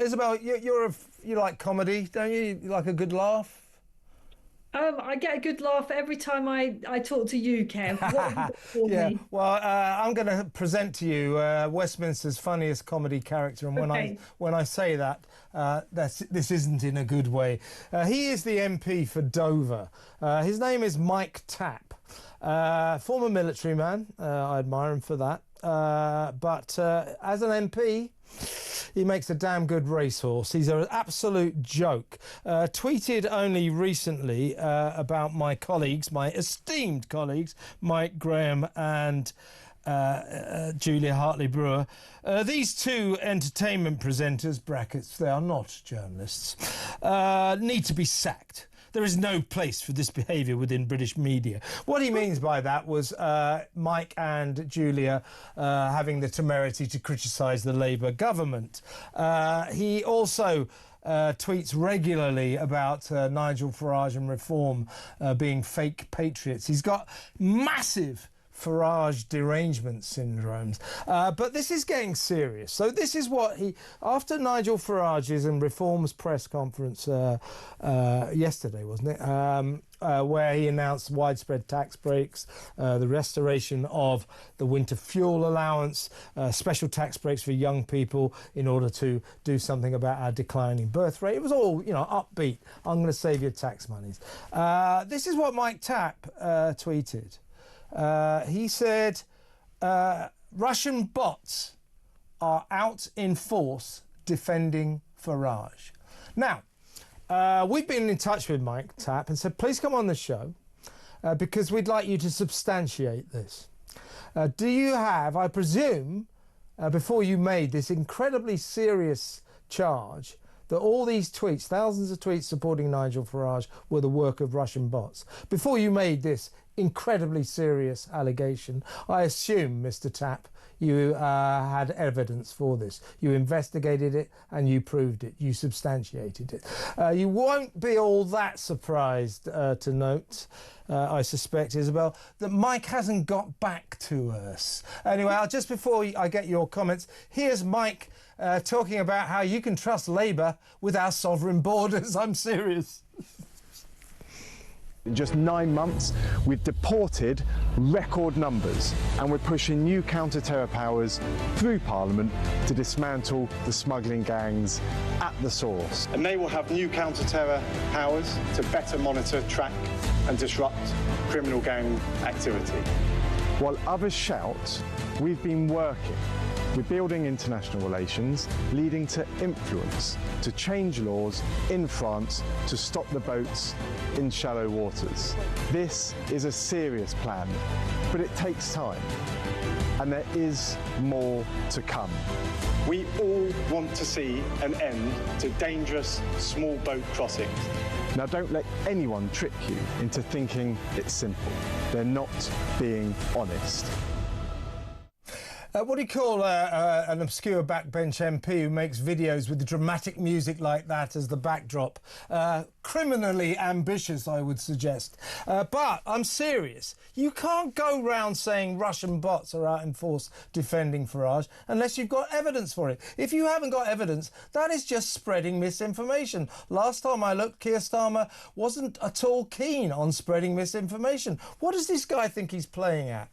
Isabel, you like comedy, don't you? You like a good laugh? I get a good laugh every time I talk to you, Kev. What have you got for Yeah. me? Well, I'm going to present to you Westminster's funniest comedy character, and Okay. when I say that, this isn't in a good way. He is the MP for Dover. His name is Mike Tapp, former military man. I admire him for that. But as an MP, he makes a damn good racehorse. He's an absolute joke. Tweeted only recently about my colleagues, my esteemed colleagues, Mike Graham and Julia Hartley-Brewer. These two entertainment presenters, brackets, they are not journalists, need to be sacked. There is no place for this behaviour within British media. What he means by that was Mike and Julia having the temerity to criticise the Labour government. He also tweets regularly about Nigel Farage and Reform being fake patriots. He's got massive Farage derangement syndromes. But this is getting serious. So this is what after Nigel Farage's and Reform's press conference yesterday, wasn't it? Where he announced widespread tax breaks, the restoration of the winter fuel allowance, special tax breaks for young people in order to do something about our declining birth rate. It was all, upbeat. I'm going to save your tax monies. This is what Mike Tapp tweeted. He said, Russian bots are out in force defending Farage. Now, we've been in touch with Mike Tapp and said, please come on the show because we'd like you to substantiate this. Do you have, I presume, before you made this incredibly serious charge, that all these tweets, thousands of tweets supporting Nigel Farage, were the work of Russian bots? Before you made this incredibly serious allegation, I assume, Mr. Tapp, you had evidence for this. You investigated it and you proved it. You substantiated it. You won't be all that surprised to note, I suspect, Isabel, that Mike hasn't got back to us. Anyway, just before I get your comments, here's Mike talking about how you can trust Labour with our sovereign borders. I'm serious. In just 9 months, we've deported record numbers and we're pushing new counter-terror powers through Parliament to dismantle the smuggling gangs at the source. And they will have new counter-terror powers to better monitor, track and disrupt criminal gang activity. While others shout, we've been working. We're building international relations, leading to influence, to change laws in France to stop the boats in shallow waters. This is a serious plan, but it takes time, and there is more to come. We all want to see an end to dangerous small boat crossings. Now don't let anyone trick you into thinking it's simple. They're not being honest. What do you call an obscure backbench MP who makes videos with dramatic music like that as the backdrop? Criminally ambitious, I would suggest. But I'm serious. You can't go round saying Russian bots are out in force defending Farage unless you've got evidence for it. If you haven't got evidence, that is just spreading misinformation. Last time I looked, Keir Starmer wasn't at all keen on spreading misinformation. What does this guy think he's playing at?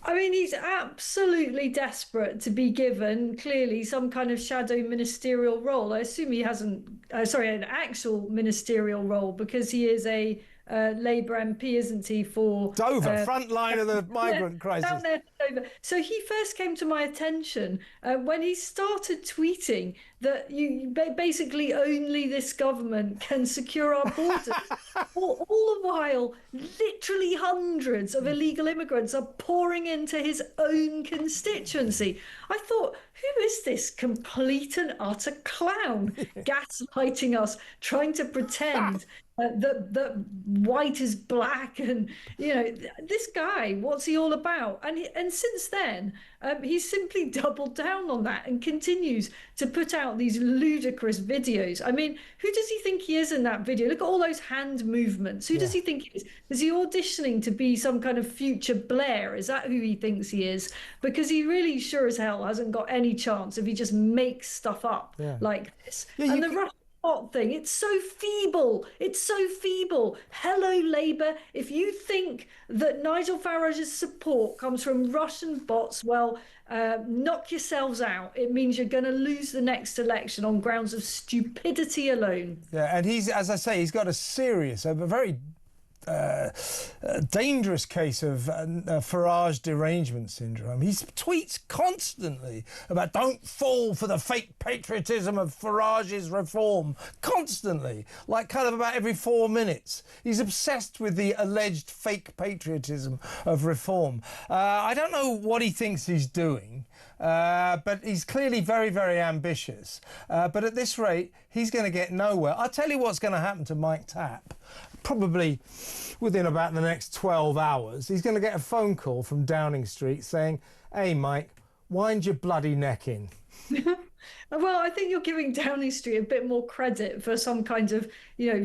I mean, he's absolutely desperate to be given, clearly, some kind of shadow ministerial role. I assume he hasn't, an actual ministerial role, because he is a Labour MP, isn't he, for Dover, front line of the migrant crisis. Down there, Dover. So he first came to my attention when he started tweeting that basically only this government can secure our borders. all the while, literally hundreds of illegal immigrants are pouring into his own constituency. I thought, who is this complete and utter clown gaslighting us, trying to pretend that white is black, and this guy, what's he all about? And since then, he's simply doubled down on that and continues to put out these ludicrous videos. I mean, who does he think he is in that video? Look at all those hand movements. Who does he think he is? Is he auditioning to be some kind of future Blair? Is that who he thinks he is? Because he really sure as hell hasn't got any chance if he just makes stuff up like this. And the Russian bot thing, it's so feeble. It's so feeble. Hello, Labour. If you think that Nigel Farage's support comes from Russian bots, well, knock yourselves out. It means you're going to lose the next election on grounds of stupidity alone. Yeah, and he's, as I say, he's got a serious, a very dangerous case of Farage derangement syndrome. He tweets constantly about don't fall for the fake patriotism of Farage's reform, constantly, like kind of about every 4 minutes. He's obsessed with the alleged fake patriotism of reform. I don't know what he thinks he's doing, but he's clearly very, very ambitious. But at this rate, he's going to get nowhere. I'll tell you what's going to happen to Mike Tapp. Probably within about the next 12 hours, he's going to get a phone call from Downing Street saying, "Hey, Mike, wind your bloody neck in." Well, I think you're giving Downing Street a bit more credit for some kind of,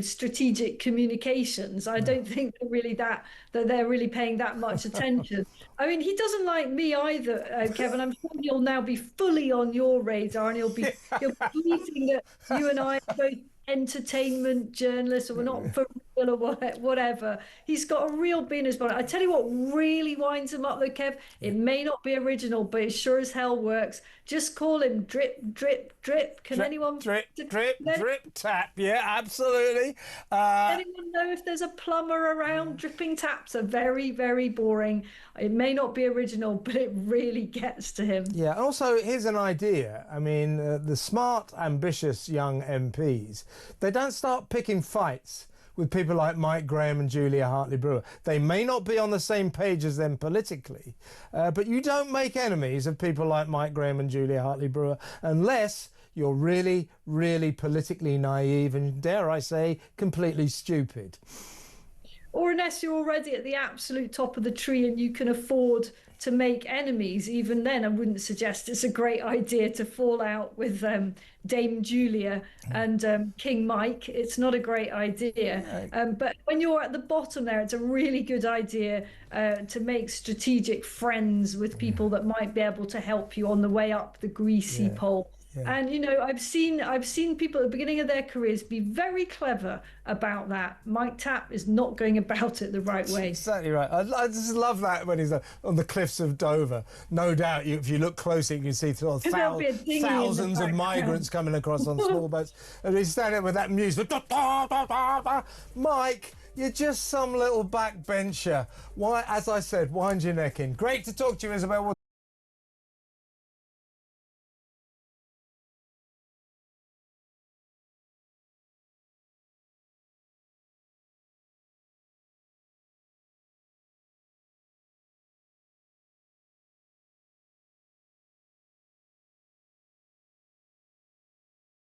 strategic communications. I don't think that they're really paying that much attention. I mean, he doesn't like me either, Kevin. I'm sure he'll now be fully on your radar, and he'll be tweeting that you and I are both entertainment journalists, or we're not for real, or whatever. He's got a real bee in his bonnet. I tell you what really winds him up though, Kev, it may not be original, but it sure as hell works. Just call him Drip Drip Drip. Can anyone drip Tapp? Yeah, absolutely. Anyone know if there's a plumber around? Dripping taps are very, very boring. It may not be original, but it really gets to him. Yeah, also here's an idea. I mean, the smart, ambitious young MPs, they don't start picking fights with people like Mike Graham and Julia Hartley-Brewer. They may not be on the same page as them politically, but you don't make enemies of people like Mike Graham and Julia Hartley-Brewer unless you're really, really politically naive and, dare I say, completely stupid. Or unless you're already at the absolute top of the tree and you can afford to make enemies. Even then, I wouldn't suggest it's a great idea to fall out with Dame Julia and King Mike. It's not a great idea. But when you're at the bottom there, it's a really good idea to make strategic friends with people that might be able to help you on the way up the greasy pole. Yeah. And I've seen people at the beginning of their careers be very clever about that. Mike Tapp is not going about it the right way. Exactly right. I just love that when he's on the cliffs of Dover. No doubt, if you look closer, you can see thousands of migrants coming across on small boats, and he's standing there with that music. Mike, you're just some little backbencher. Why, as I said, wind your neck in. Great to talk to you, Isabel.